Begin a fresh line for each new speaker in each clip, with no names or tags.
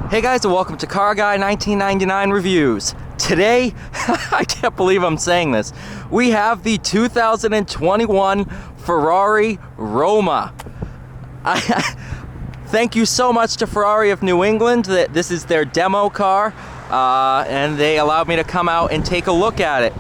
Hey guys, and welcome to Car Guy 1999 Reviews. Today, I can't believe I'm saying this, we have the 2021 Ferrari Roma. Thank you so much to Ferrari of New England that this is their demo car, and they allowed me to come out and take a look at it.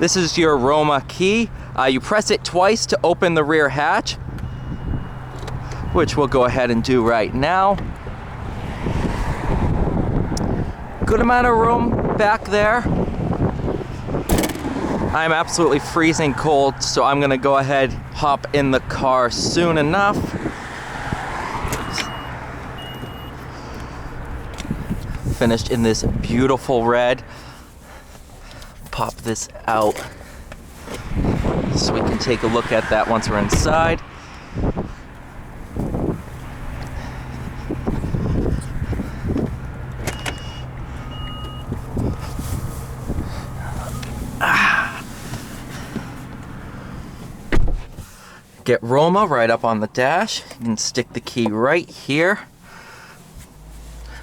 This is your Roma key. You press it twice to open the rear hatch, which we'll go ahead and do right now. Good amount of room back there. I'm absolutely freezing cold, so I'm gonna go ahead, hop in the car soon enough. Finished in this beautiful red. Pop this out so we can take a look at that once we're inside. Get Roma right up on the dash. You can stick the key right here.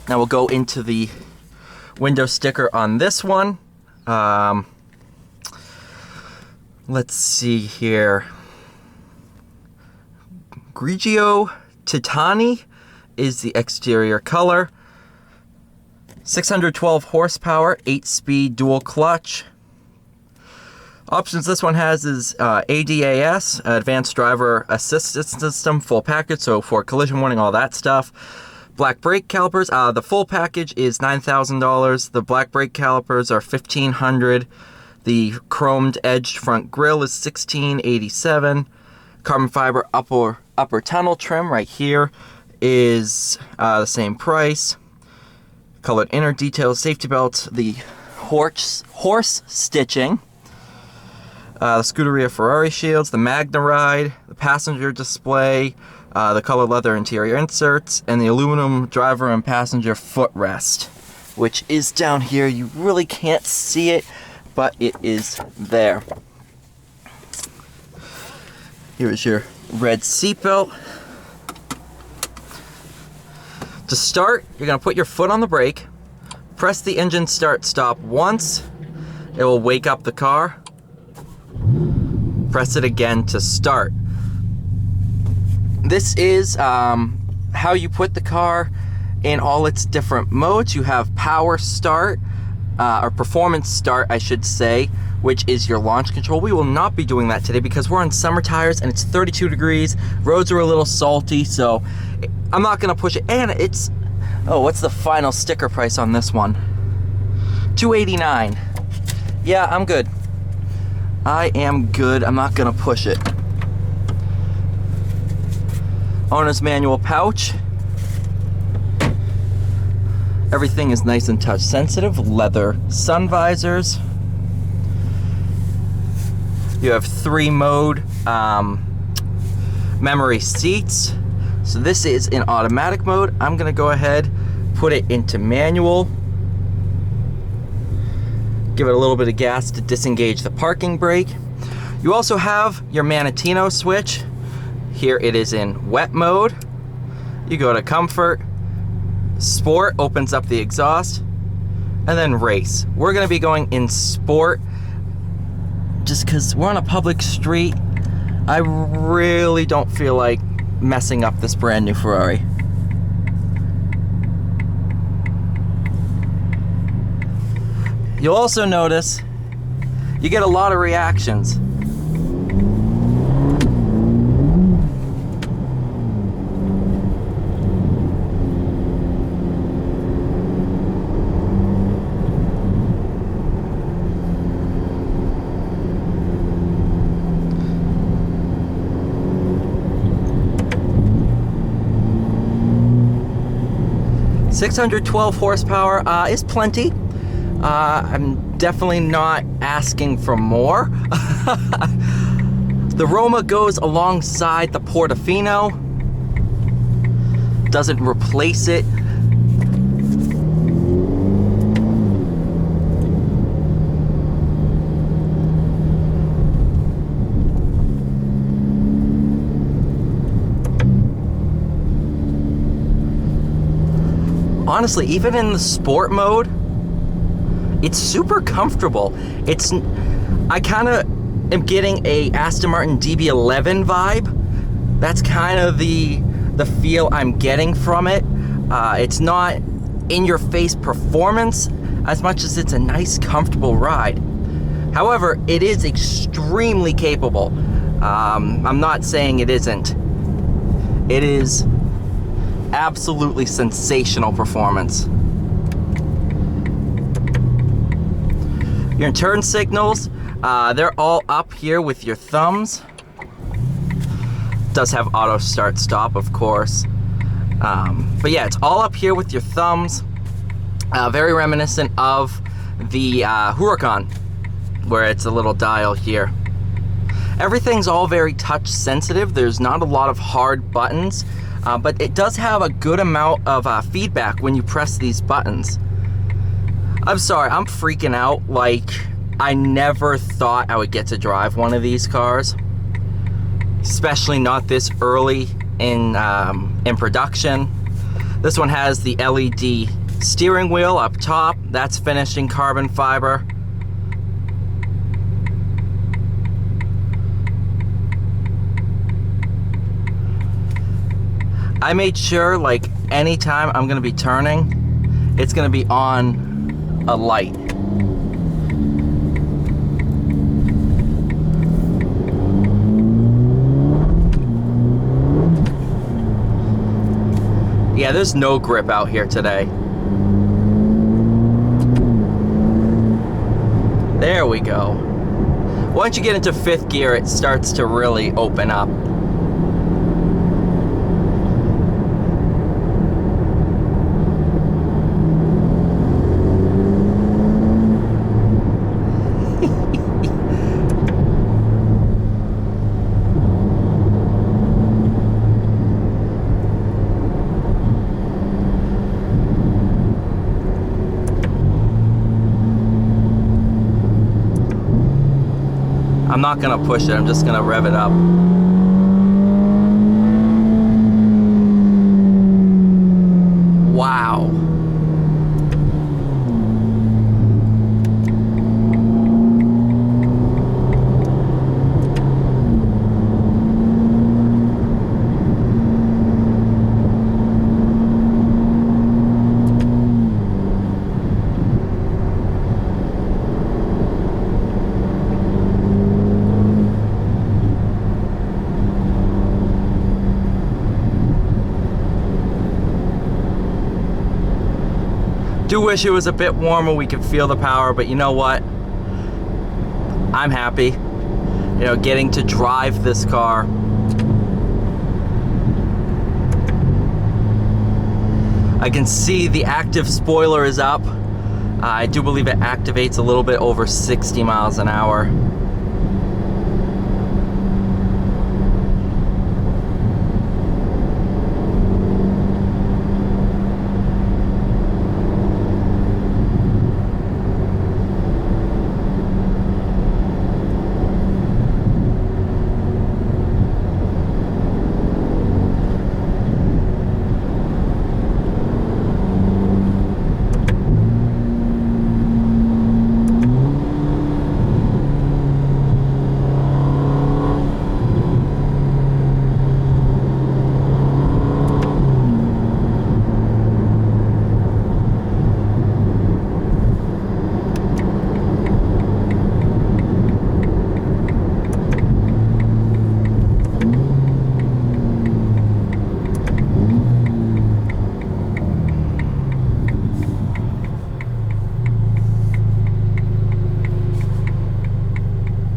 Now we'll go into the window sticker on this one. Let's see here. Grigio Titani is the exterior color. 612 horsepower, 8-speed dual clutch. Options this one has is ADAS, Advanced Driver Assistance System, full package, so for collision warning, all that stuff. Black brake calipers, the full package is $9,000. The black brake calipers are $1,500. The chromed edged front grille is $1,687. Carbon fiber upper tunnel trim right here is the same price. Colored inner details, safety belts, the horse stitching. The Scuderia Ferrari shields, the Magna Ride, the passenger display, the color leather interior inserts, and the aluminum driver and passenger footrest, which is down here. You really can't see it, but it is there. Here is your red seatbelt. To start, you're going to put your foot on the brake, press the engine start-stop once. It will wake up the car. Press it again to start. This is how you put the car in all its different modes. You have power start, or performance start, I should say, which is your launch control. We will not be doing that today because we're on summer tires and it's 32 degrees. Roads are a little salty, so I'm not gonna push it. And it's, oh, what's the final sticker price on this one? $289. Yeah, I'm good. I am good. I'm not gonna push it. Owner's manual pouch. Everything is nice and touch sensitive. Leather sun visors. You have 3-mode memory seats. So this is in automatic mode. I'm gonna go ahead, put it into manual. Give it a little bit of gas to disengage the parking brake. You also have your Manatino switch. Here it is in wet mode. You go to comfort. Sport opens up the exhaust. And then race. We're gonna be going in sport just because we're on a public street. I really don't feel like messing up this brand new Ferrari. You'll also notice you get a lot of reactions. .612 horsepower is plenty. I'm definitely not asking for more. The Roma goes alongside the Portofino. Doesn't replace it. honestly, even in the sport mode, it's super comfortable. I kind of am getting a Aston Martin DB11 vibe. That's kind of the feel I'm getting from it. It's not in-your-face performance as much as it's a nice, comfortable ride. However, it is extremely capable. I'm not saying it isn't. It is absolutely sensational performance. Your turn signals, they're all up here with your thumbs. Does have auto start stop, of course. But yeah, it's all up here with your thumbs. Very reminiscent of the Huracan, where it's a little dial here. Everything's all very touch sensitive. There's not a lot of hard buttons, but it does have a good amount of feedback when you press these buttons. I'm sorry, I'm freaking out. Like, I never thought I would get to drive one of these cars, especially not this early in production. This one has the LED steering wheel up top. That's finished in carbon fiber. I made sure, like, anytime I'm gonna be turning, it's gonna be on a light. Yeah, there's no grip out here today. There we go. Once you get into 5th gear, it starts to really open up. I'm not gonna push it, I'm just gonna rev it up. Wow. Do wish it was a bit warmer, we could feel the power, but you know what? I'm happy, you know, getting to drive this car. I can see the active spoiler is up. I do believe it activates a little bit over 60 miles an hour.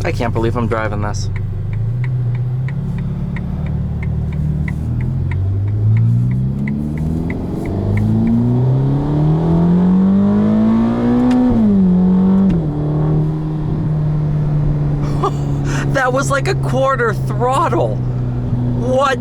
I can't believe I'm driving this. That was like a quarter throttle. What?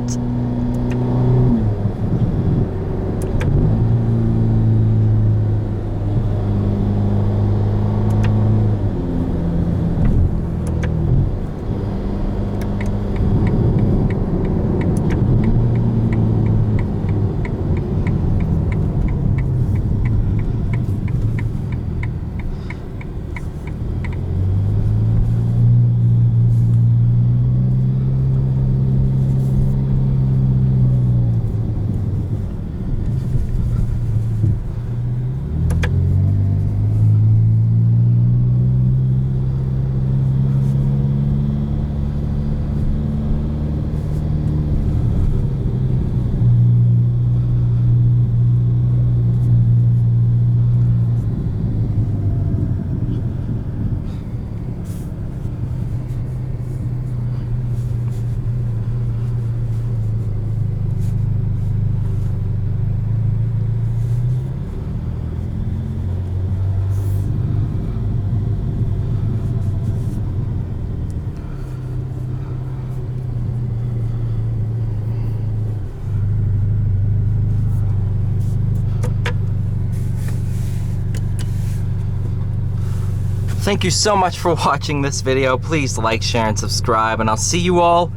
Thank you so much for watching this video. Please like, share, and subscribe, and I'll see you all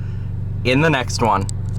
in the next one.